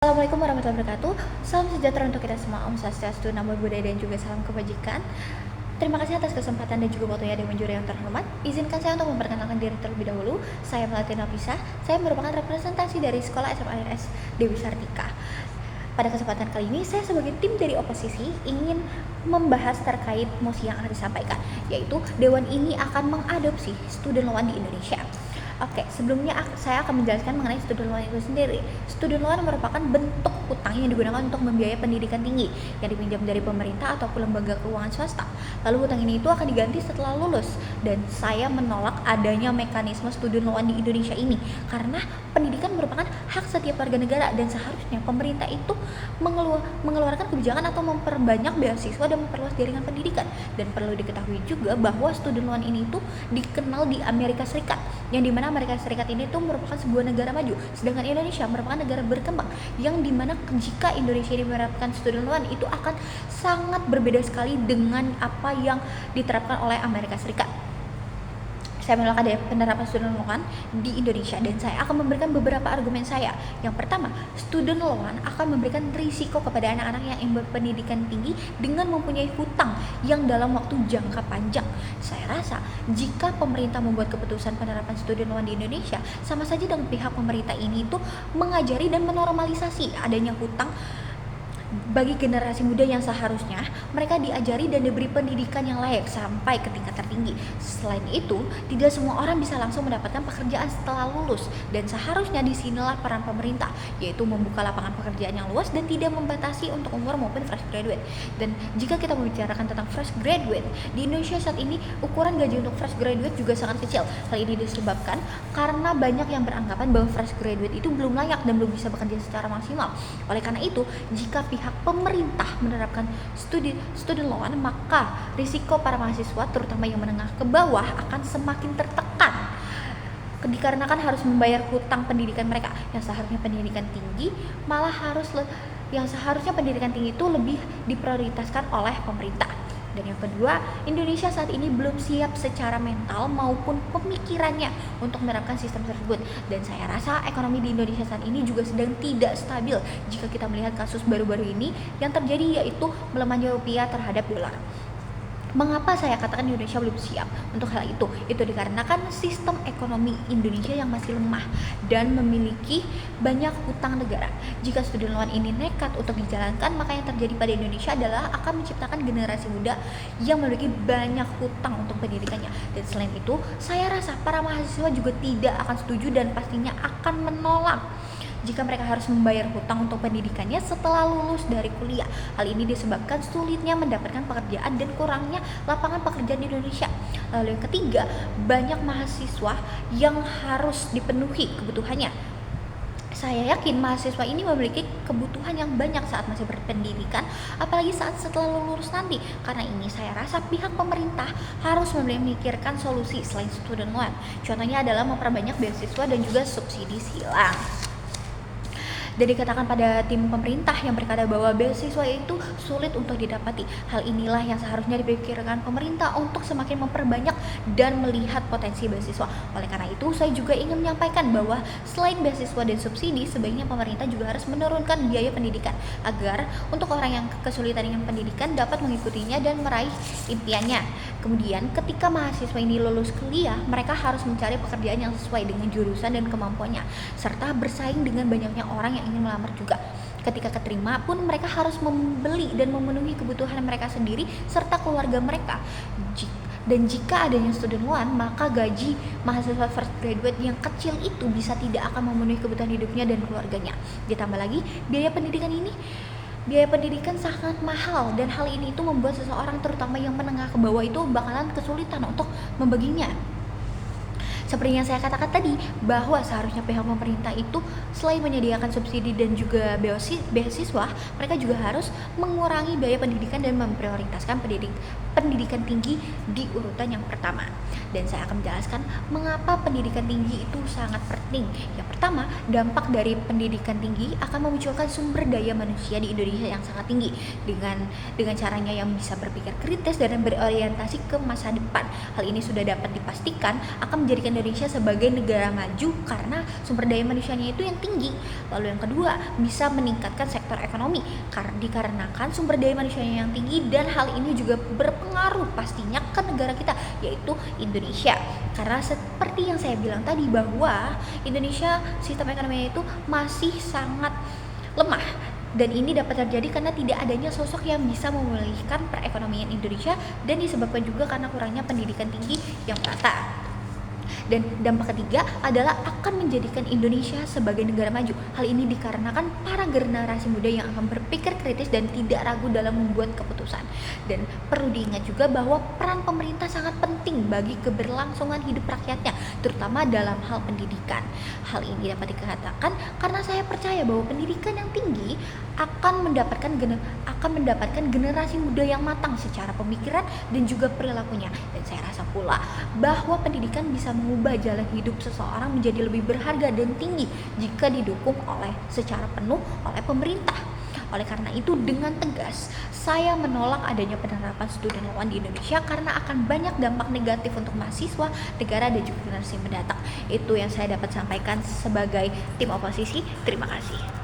Assalamualaikum warahmatullahi wabarakatuh. Salam sejahtera untuk kita semua. Om Swastiastu, Namo Buddhaya, dan juga salam kebajikan. Terima kasih atas kesempatan dan juga waktunya Dewan Juri yang terhormat. Izinkan saya untuk memperkenalkan diri terlebih dahulu. Saya Melati Nafisa. Saya merupakan representasi dari Sekolah SMA IRS Dewi Sartika. Pada kesempatan kali ini, saya sebagai tim dari oposisi ingin membahas terkait mosi yang akan disampaikan, yaitu Dewan ini akan mengadopsi student loan di Indonesia. Oke, sebelumnya saya akan menjelaskan mengenai student loan itu sendiri. Student loan merupakan bentuk hutang yang digunakan untuk membiayai pendidikan tinggi yang dipinjam dari pemerintah ataupun lembaga keuangan swasta. Lalu hutang ini itu akan diganti setelah lulus, dan saya menolak adanya mekanisme student loan di Indonesia ini karena pendidikan merupakan hak setiap warga negara, dan seharusnya pemerintah itu mengeluarkan kebijakan atau memperbanyak beasiswa dan memperluas jaringan pendidikan. Dan perlu diketahui juga bahwa student loan ini itu dikenal di Amerika Serikat, yang dimana Amerika Serikat ini tuh merupakan sebuah negara maju, sedangkan Indonesia merupakan negara berkembang, yang dimana jika Indonesia ini menerapkan student loan itu akan sangat berbeda sekali dengan apa yang diterapkan oleh Amerika Serikat. Saya menolak adanya penerapan student loan di Indonesia, dan saya akan memberikan beberapa argumen saya. Yang pertama, student loan akan memberikan risiko kepada anak-anak yang ingin berpendidikan tinggi dengan mempunyai hutang yang dalam waktu jangka panjang. Saya rasa jika pemerintah membuat keputusan penerapan student loan di Indonesia, sama saja dengan pihak pemerintah ini itu mengajari dan menormalisasi adanya hutang bagi generasi muda yang seharusnya mereka diajari dan diberi pendidikan yang layak sampai ke tingkat tertinggi. Selain itu, tidak semua orang bisa langsung mendapatkan pekerjaan setelah lulus, dan seharusnya disinilah peran pemerintah, yaitu membuka lapangan pekerjaan yang luas dan tidak membatasi untuk umur maupun fresh graduate. Dan jika kita membicarakan tentang fresh graduate, di Indonesia saat ini ukuran gaji untuk fresh graduate juga sangat kecil. Hal ini disebabkan karena banyak yang beranggapan bahwa fresh graduate itu belum layak dan belum bisa bekerja secara maksimal. Oleh karena itu, jika pihak pemerintah menerapkan student loan, maka risiko para mahasiswa terutama yang menengah ke bawah akan semakin tertekan dikarenakan harus membayar hutang pendidikan mereka yang seharusnya pendidikan tinggi itu lebih diprioritaskan oleh pemerintah. Dan yang kedua, Indonesia saat ini belum siap secara mental maupun pemikirannya untuk menerapkan sistem tersebut. Dan saya rasa ekonomi di Indonesia saat ini juga sedang tidak stabil jika kita melihat kasus baru-baru ini yang terjadi, yaitu melemahnya rupiah terhadap dolar. Mengapa saya katakan Indonesia belum siap untuk hal itu? Itu dikarenakan sistem ekonomi Indonesia yang masih lemah dan memiliki banyak hutang negara. Jika student loan ini nekat untuk dijalankan, maka yang terjadi pada Indonesia adalah akan menciptakan generasi muda yang memiliki banyak hutang untuk pendidikannya. Dan selain itu, saya rasa para mahasiswa juga tidak akan setuju dan pastinya akan menolak jika mereka harus membayar hutang untuk pendidikannya setelah lulus dari kuliah. Hal ini disebabkan sulitnya mendapatkan pekerjaan dan kurangnya lapangan pekerjaan di Indonesia. Lalu yang ketiga, banyak mahasiswa yang harus dipenuhi kebutuhannya. Saya yakin mahasiswa ini memiliki kebutuhan yang banyak saat masih berpendidikan, apalagi saat setelah lulus nanti. Karena ini saya rasa pihak pemerintah harus memikirkan solusi selain student loan. Contohnya adalah memperbanyak beasiswa dan juga subsidi silang. Dan dikatakan pada tim pemerintah yang berkata bahwa beasiswa itu sulit untuk didapati. Hal inilah yang seharusnya dipikirkan pemerintah untuk semakin memperbanyak dan melihat potensi beasiswa. Oleh karena itu, saya juga ingin menyampaikan bahwa selain beasiswa dan subsidi, sebaiknya pemerintah juga harus menurunkan biaya pendidikan agar untuk orang yang kesulitan dengan pendidikan dapat mengikutinya dan meraih impiannya. Kemudian, ketika mahasiswa ini lulus kuliah, mereka harus mencari pekerjaan yang sesuai dengan jurusan dan kemampuannya, serta bersaing dengan banyaknya orang yang ingin melamar juga. Ketika keterima pun mereka harus membeli dan memenuhi kebutuhan mereka sendiri serta keluarga mereka. Dan jika adanya student loan, maka gaji mahasiswa first graduate yang kecil itu bisa tidak akan memenuhi kebutuhan hidupnya dan keluarganya. Ditambah lagi, biaya pendidikan sangat mahal, dan hal ini itu membuat seseorang terutama yang menengah ke bawah itu bakalan kesulitan untuk membaginya. Seperti yang saya katakan tadi, bahwa seharusnya pihak pemerintah itu selain menyediakan subsidi dan juga beasiswa, mereka juga harus mengurangi biaya pendidikan dan memprioritaskan pendidikan tinggi di urutan yang pertama. Dan saya akan menjelaskan mengapa pendidikan tinggi itu sangat penting. Yang pertama, dampak dari pendidikan tinggi akan memunculkan sumber daya manusia di Indonesia yang sangat tinggi dengan caranya yang bisa berpikir kritis dan berorientasi ke masa depan. Hal ini sudah dapat dipastikan akan menjadikan Indonesia sebagai negara maju karena sumber daya manusianya itu yang tinggi. Lalu yang kedua, bisa meningkatkan sektor ekonomi dikarenakan sumber daya manusianya yang tinggi, dan hal ini juga berpengaruh pastinya ke negara kita, yaitu Indonesia. Karena seperti yang saya bilang tadi bahwa Indonesia sistem ekonominya itu masih sangat lemah, dan ini dapat terjadi karena tidak adanya sosok yang bisa memulihkan perekonomian Indonesia, dan disebabkan juga karena kurangnya pendidikan tinggi yang merata. Dan dampak ketiga adalah akan menjadikan Indonesia sebagai negara maju. Hal ini dikarenakan para generasi muda yang akan berpikir kritis dan tidak ragu dalam membuat keputusan. Dan perlu diingat juga bahwa peran pemerintah sangat penting bagi keberlangsungan hidup rakyatnya, terutama dalam hal pendidikan. Hal ini dapat dikatakan karena saya percaya bahwa pendidikan yang tinggi akan mendapatkan generasi muda yang matang secara pemikiran dan juga perilakunya. Dan saya rasa pula bahwa pendidikan bisa mengubah jalan hidup seseorang menjadi lebih berharga dan tinggi jika didukung secara penuh oleh pemerintah. Oleh karena itu, dengan tegas saya menolak adanya penerapan student loan di Indonesia karena akan banyak dampak negatif untuk mahasiswa, negara, dan juga generasi mendatang. Itu yang saya dapat sampaikan sebagai tim oposisi. Terima kasih.